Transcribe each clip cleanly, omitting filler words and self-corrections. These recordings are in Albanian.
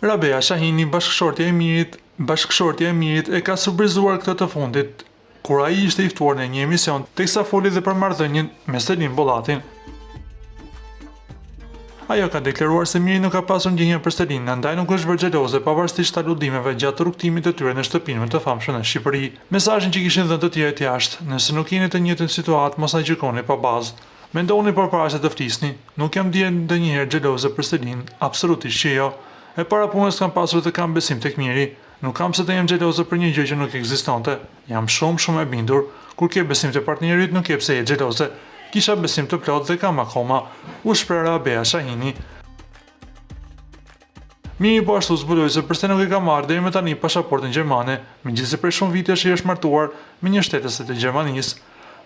Rabea Shahini, bashkëshortja e Mirit, e ka surprizuar këtë të fundit, kur ai ishte i ftuar në një emision, teksa foli dhe për marrëdhënien me Selim Bollatin. Ajo ka deklaruar se Miri nuk ka pasur ndjenja për Selin, ndaj nuk është bërë xheloze pavarësisht aludimeve gjatë rrugtimit të tyre në shtëpinë të famshme në Shqipëri. Mesazhin që kishin dhënë të tjerët jashtë, nëse nuk jeni të njëjtën situatë, mos na gjykoni pa bazë. Mendoni përpara se të flisni, nuk jam ndjer ndonjëherë xheloze për Selin, absolutisht që jo. E para punës kam pasur të kam besim tek Miri. Nuk kam se të jem xheloze për një gjë që nuk ekzistonte. Jam shumë e bindur. Kur ke besim te partnerit, nuk ke pse je xheloze. Kisha besim të plot dhe kam akoma, u shpreh Rabea Shahini. Miri po ashtu zbuloi se pse nuk e ka marrë deri më tani pasaportën gjermane, megjithëse prej shumë vitesh i është martuar me një shtetëse të Gjermanisë.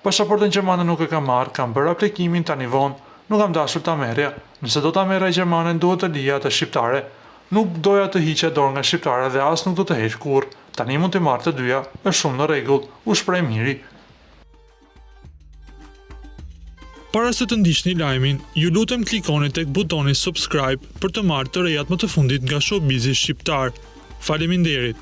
Pasaportën gjermane nuk e ka marrë, kam bërë aplikimin tani vonë, nuk kam dashur ta merrja. Nëse do ta merrja gjermane, duhet të lija atë shqiptare. Nuk doja të hiqja dorë nga shqiptare dhe as nuk do të heq kurrë. Tani mund të marr të dyja, është shumë në rregull, u shpreh Miri. Para se të ndiqni lajmin, ju lutem klikoni tek butoni subscribe për të marrë të rejat më të fundit nga showbizi shqiptar. Faleminderit.